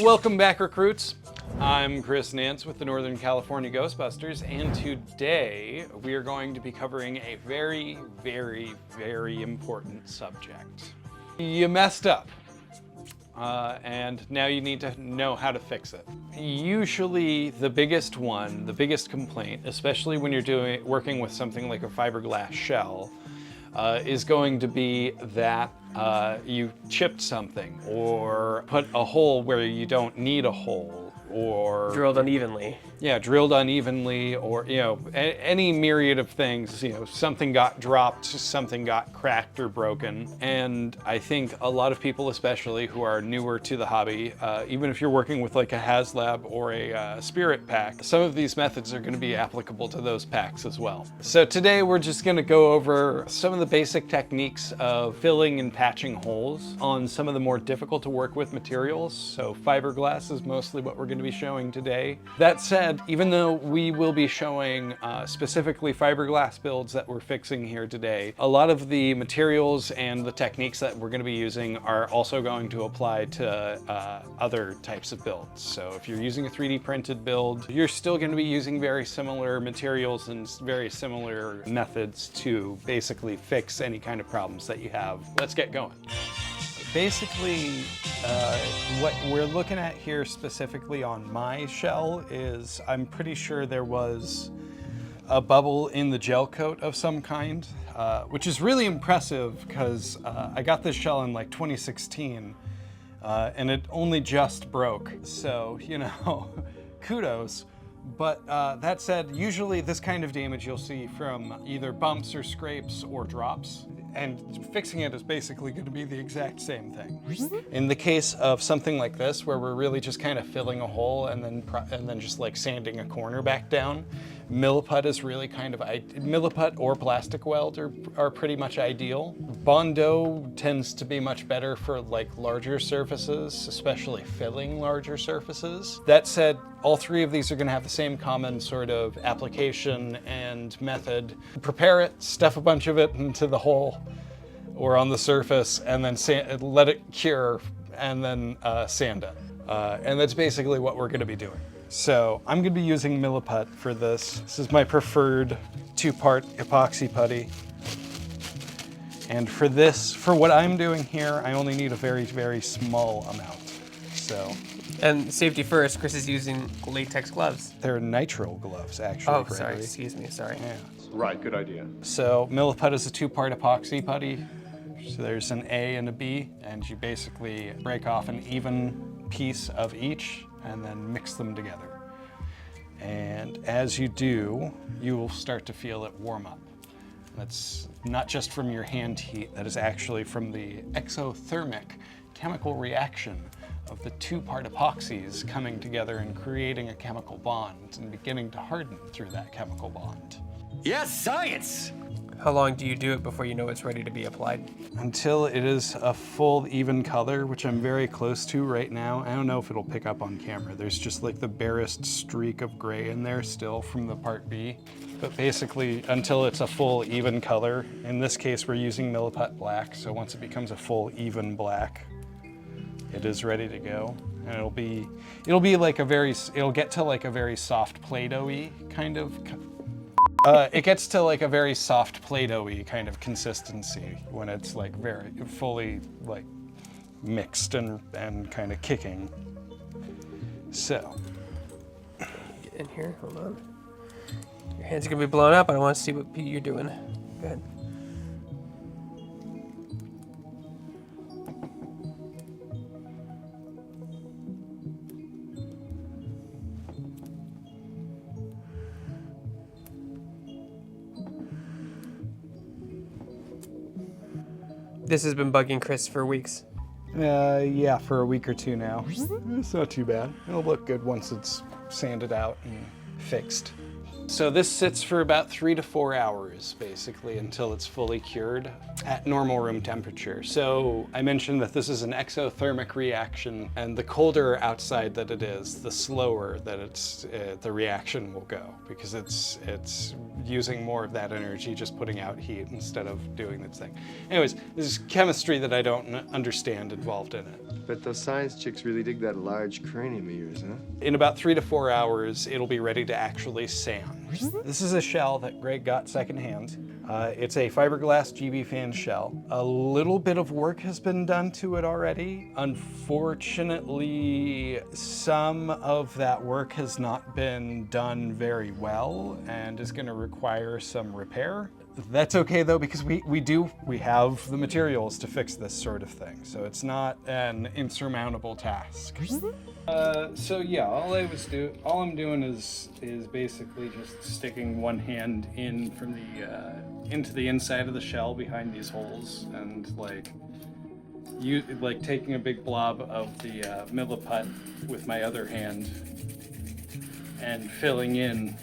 Welcome back, recruits. I'm Chris Nance with the Northern California Ghostbusters, and today we are going to be covering a very, very, very important subject. You messed up, and now you need to know how to fix it. Usually the biggest complaint, especially when you're working with something like a fiberglass shell, is going to be that you chipped something or put a hole where you don't need a hole, or drilled unevenly. Yeah, drilled unevenly, or any myriad of things. Something got dropped, something got cracked or broken. And I think a lot of people, especially who are newer to the hobby, even if you're working with like a HasLab or a Spirit pack, some of these methods are going to be applicable to those packs as well. So today we're just going to go over some of the basic techniques of filling and patching holes on some of the more difficult to work with materials. So fiberglass is mostly what we're going to be showing today. That said, even though we will be showing specifically fiberglass builds that we're fixing here today, a lot of the materials and the techniques that we're going to be using are also going to apply to other types of builds. So if you're using a 3D printed build, you're still going to be using very similar materials and very similar methods to basically fix any kind of problems that you have. Let's get going. Basically, what we're looking at here specifically on my shell is, I'm pretty sure there was a bubble in the gel coat of some kind, which is really impressive because I got this shell in like 2016 and it only just broke. So, kudos. But that said, usually this kind of damage you'll see from either bumps or scrapes or drops. And fixing it is basically going to be the exact same thing. In the case of something like this, where we're really just kind of filling a hole and then just like sanding a corner back down, Milliput is really kind of, Milliput or plastic weld are pretty much ideal. Bondo tends to be much better for like larger surfaces, especially filling larger surfaces. That said, all three of these are going to have the same common sort of application and method. Prepare it, stuff a bunch of it into the hole or on the surface, and then let it cure, and then sand it. And that's basically what we're going to be doing. So I'm going to be using Milliput for this. This is my preferred 2-part epoxy putty. And for this, for what I'm doing here, I only need a very, very small amount. So. And safety first, Chris is using latex gloves. They're nitrile gloves, actually. Oh, sorry, excuse me, sorry. Yeah. Right, good idea. So Milliput is a 2-part epoxy putty. So there's an A and a B, and you basically break off an even piece of each and then mix them together. And as you do, you will start to feel it warm up. That's not just from your hand heat, that is actually from the exothermic chemical reaction of the 2-part epoxies coming together and creating a chemical bond and beginning to harden through that chemical bond. Yes, science! How long do you do it before you know it's ready to be applied? Until it is a full even color, which I'm very close to right now. I don't know if it'll pick up on camera. There's just like the barest streak of gray in there still from the part B. But basically, until it's a full even color, in this case we're using Milliput black, so once it becomes a full even black, it is ready to go. And it'll get to like a very soft Play-Doh-y kind of, it gets to like a very soft Play-Doh-y kind of consistency when it's like very fully like mixed and kind of kicking. So. Get in here, hold on. Your hands are gonna be blown up. I want to see what you're doing. Go ahead. This has been bugging Chris for weeks. Yeah, for a week or two now. It's not too bad. It'll look good once it's sanded out and fixed. So this sits for about 3 to 4 hours, basically, until it's fully cured at normal room temperature. So I mentioned that this is an exothermic reaction, and the colder outside that it is, the slower that the reaction will go, because it's using more of that energy, just putting out heat instead of doing this thing. Anyways, there's chemistry that I don't understand involved in it. Bet those science chicks really dig that large cranium of yours, huh? In about 3 to 4 hours, it'll be ready to actually sand. This is a shell that Greg got secondhand. It's a fiberglass GB fan shell. A little bit of work has been done to it already. Unfortunately, some of that work has not been done very well and is going to require some repair. That's okay though, because we have the materials to fix this sort of thing, so it's not an insurmountable task. So yeah, all I'm doing is basically just sticking one hand in from the into the inside of the shell behind these holes, and taking a big blob of the milliput with my other hand and filling in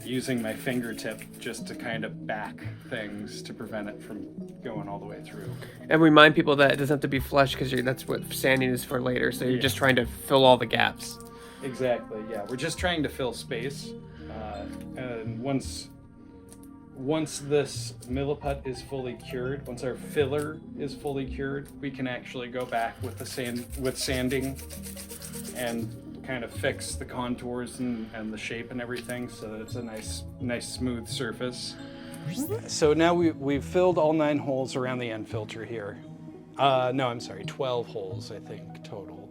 using my fingertip just to kind of back things to prevent it from going all the way through. And remind people that it doesn't have to be flush, because that's what sanding is for later. So you're just trying to fill all the gaps. Exactly, yeah. We're just trying to fill space. And once this milliput is fully cured, once our filler is fully cured, we can actually go back with sanding and kind of fix the contours and the shape and everything, so that it's a nice smooth surface. So now we've filled all 9 holes around the end filter here. No, I'm sorry, 12 holes I think total.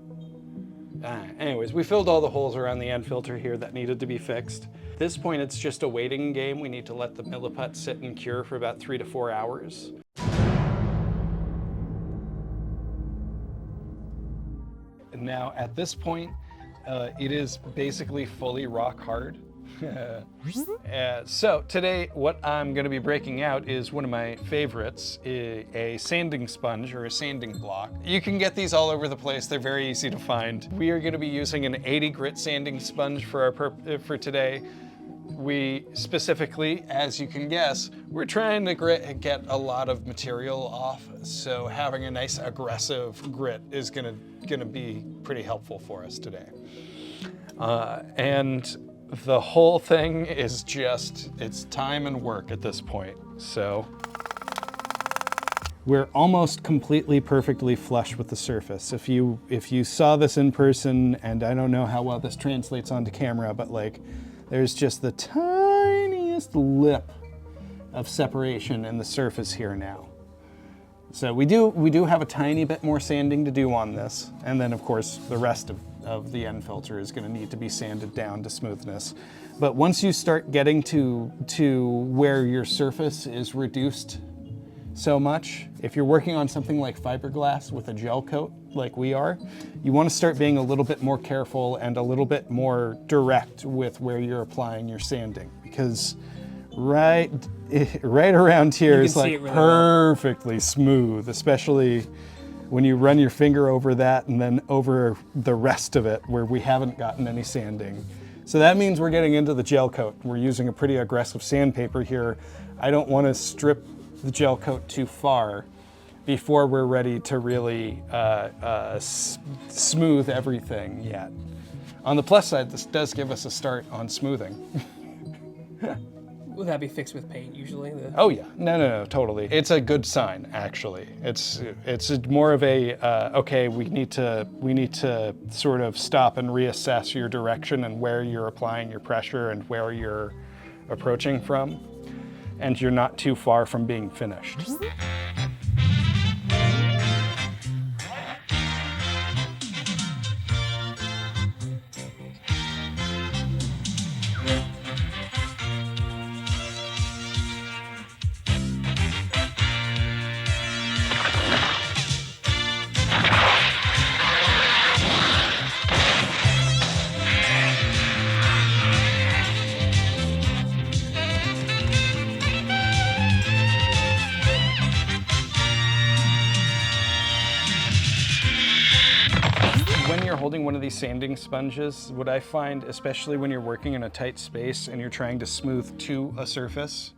Anyways, we filled all the holes around the end filter here that needed to be fixed. At this point, it's just a waiting game. We need to let the milliput sit and cure for about 3 to 4 hours. And now at this point, it is basically fully rock hard. So today, what I'm going to be breaking out is one of my favorites, a sanding sponge or a sanding block. You can get these all over the place. They're very easy to find. We are going to be using an 80 grit sanding sponge for today. We specifically, as you can guess, we're trying to get a lot of material off. So having a nice aggressive grit is going to be pretty helpful for us today. And the whole thing is it's time and work at this point. So we're almost completely perfectly flush with the surface. If you saw this in person, and I don't know how well this translates onto camera, but there's just the tiniest lip of separation in the surface here now. So we do have a tiny bit more sanding to do on this, and then of course the rest of the end filter is going to need to be sanded down to smoothness. But once you start getting to where your surface is reduced so much, if you're working on something like fiberglass with a gel coat like we are, you want to start being a little bit more careful and a little bit more direct with where you're applying your sanding, because right around here is like really perfectly smooth, especially when you run your finger over that and then over the rest of it where we haven't gotten any sanding. So that means we're getting into the gel coat. We're using a pretty aggressive sandpaper here. I don't want to strip the gel coat too far before we're ready to really smooth everything yet. On the plus side, this does give us a start on smoothing. Will that be fixed with paint usually? Oh yeah, no, totally. It's a good sign, actually. It's more of a okay. We need to sort of stop and reassess your direction and where you're applying your pressure and where you're approaching from, and you're not too far from being finished. When you're holding one of these sanding sponges, what I find, especially when you're working in a tight space and you're trying to smooth to a surface,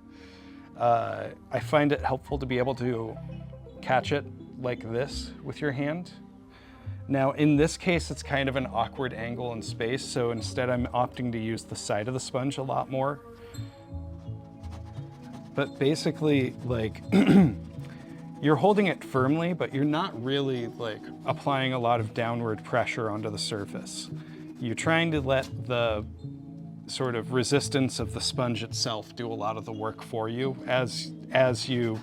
I find it helpful to be able to catch it like this with your hand. Now, in this case, it's kind of an awkward angle in space, so instead I'm opting to use the side of the sponge a lot more. but basically, like, you're holding it firmly, but you're not really, like, applying a lot of downward pressure onto the surface. You're trying to let the sort of resistance of the sponge itself do a lot of the work for you as you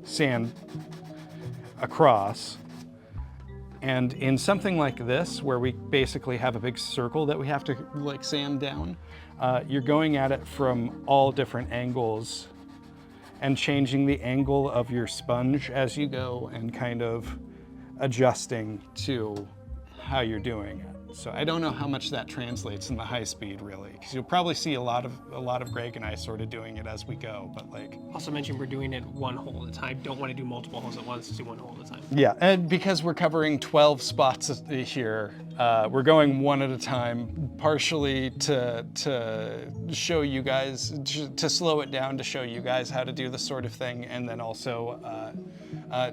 sand across. And in something like this, where we basically have a big circle that we have to like sand down, you're going at it from all different angles and changing the angle of your sponge as you go and kind of adjusting to how you're doing it. So I don't know how much that translates in the high speed really, because you'll probably see a lot of Greg and I sort of doing it as we go, but like. Also mentioned we're doing it one hole at a time. Don't want to do multiple holes at once, just do one hole at a time. Yeah, and because we're covering 12 spots here, we're going one at a time, partially to show you guys, to slow it down, to show you guys how to do this sort of thing, and then also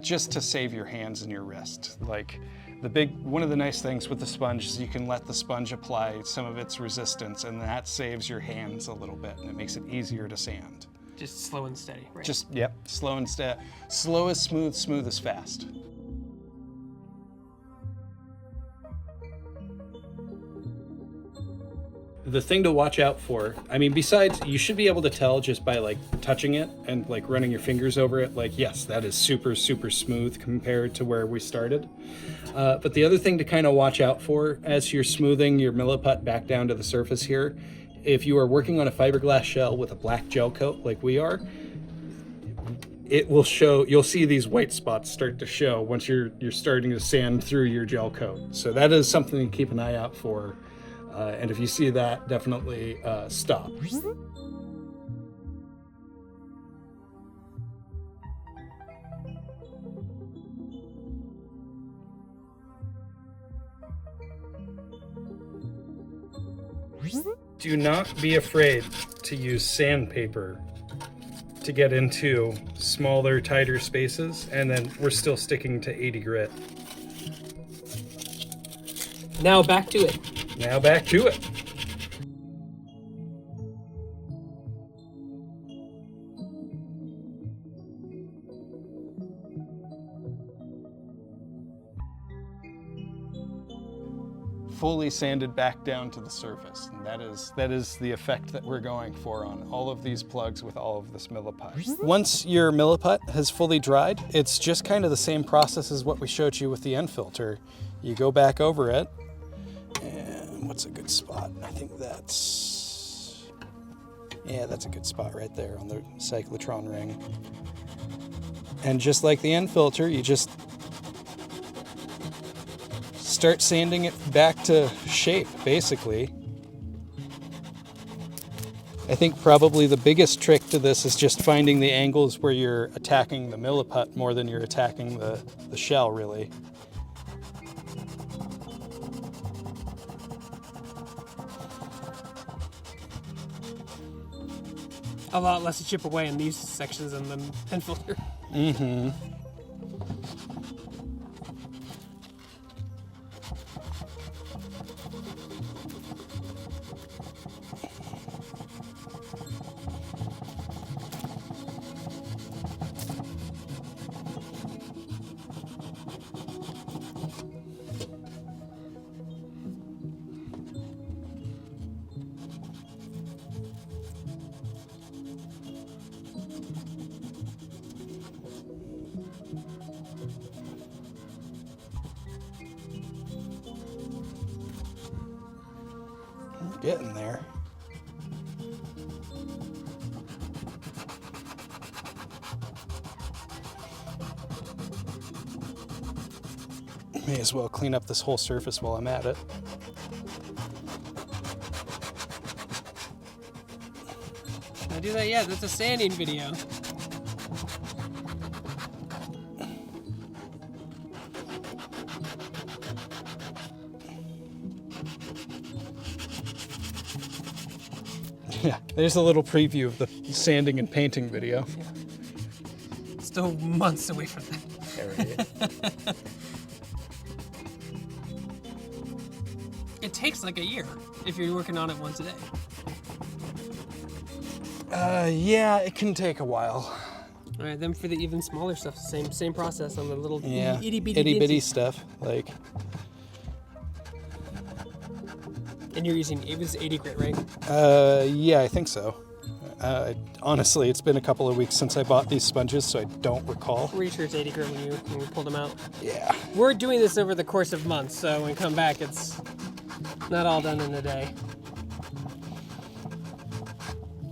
just to save your hands and your wrist. Like, one of the nice things with the sponge is you can let the sponge apply some of its resistance, and that saves your hands a little bit, and it makes it easier to sand. Just slow and steady, right? Just, yep, slow and steady. Slow is smooth, smooth is fast. The thing to watch out for, I mean, besides, you should be able to tell just by like touching it and like running your fingers over it, like, yes, that is super, super smooth compared to where we started. But the other thing to kind of watch out for as you're smoothing your milliput back down to the surface here, if you are working on a fiberglass shell with a black gel coat like we are, it will show, you'll see these white spots start to show once you're starting to sand through your gel coat. So that is something to keep an eye out for. And if you see that, definitely stop. Do not be afraid to use sandpaper to get into smaller, tighter spaces, and then we're still sticking to 80 grit. Now back to it. Now back to it. Fully sanded back down to the surface, and that is the effect that we're going for on all of these plugs with all of this milliput. Once your milliput has fully dried, it's just kind of the same process as what we showed you with the end filter. You go back over it, and what's a good spot? I think that's a good spot right there on the cyclotron ring. And just like the end filter, you just start sanding it back to shape, basically. I think probably the biggest trick to this is just finding the angles where you're attacking the milliput more than you're attacking the shell, really. A lot less to chip away in these sections than the pen filter. Mm-hmm. Getting there. May as well clean up this whole surface while I'm at it. Can I do that yet? That's a sanding video. Yeah, there's a little preview of the sanding and painting video. Still months away from that. It takes like a year if you're working on it once a day. Yeah, it can take a while. All right, then for the even smaller stuff, same process on the little Yeah, itty bitty itty-bitty stuff, like... And you're using, it was 80 grit, right? Yeah, I think so. Honestly, it's been a couple of weeks since I bought these sponges, so I don't recall. Pretty sure it's 80 grit when you pulled them out. Yeah. We're doing this over the course of months, so when we come back, it's not all done in a day.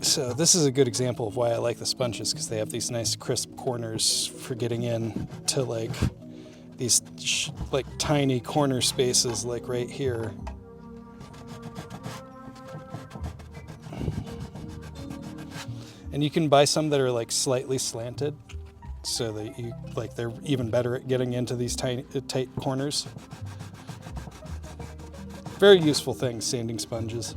So this is a good example of why I like the sponges, because they have these nice crisp corners for getting in to like these like tiny corner spaces like right here. And you can buy some that are like slightly slanted, so that you like they're even better at getting into these tiny tight corners. Very useful thing, sanding sponges.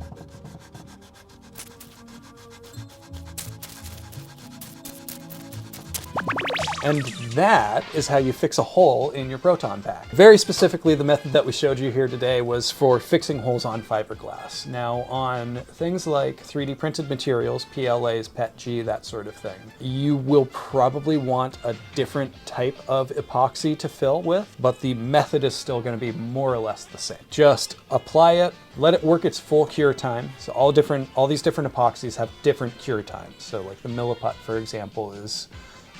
And that is how you fix a hole in your Proton Pack. Very specifically, the method that we showed you here today was for fixing holes on fiberglass. Now, on things like 3D printed materials, PLAs, PETG, that sort of thing, you will probably want a different type of epoxy to fill with, but the method is still going to be more or less the same. Just apply it, let it work its full cure time. So all these different epoxies have different cure times. So like the Milliput, for example, is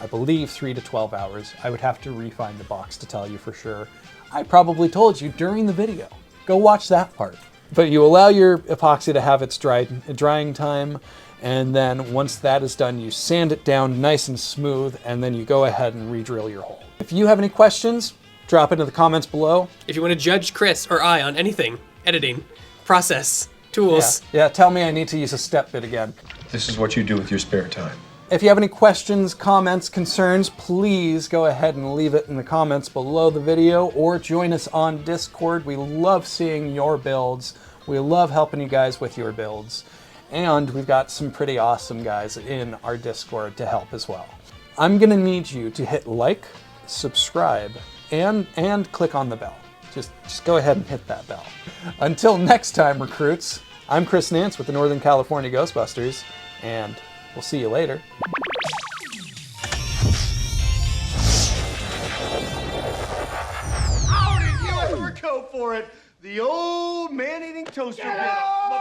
I believe 3 to 12 hours. I would have to re-find the box to tell you for sure. I probably told you during the video. Go watch that part. But you allow your epoxy to have its drying time, and then once that is done, you sand it down nice and smooth, and then you go ahead and re-drill your hole. If you have any questions, drop it in the comments below. If you want to judge Chris or I on anything, editing, process, tools. Yeah, tell me I need to use a step bit again. This is what you do with your spare time. If you have any questions, comments, concerns, please go ahead and leave it in the comments below the video or join us on Discord. We love seeing your builds. We love helping you guys with your builds. And we've got some pretty awesome guys in our Discord to help as well. I'm gonna need you to hit like, subscribe, and click on the bell. Just go ahead and hit that bell. Until next time, recruits, I'm Chris Nance with the Northern California Ghostbusters, and we'll see you later. How did you ever go for it? The old man-eating toaster bit.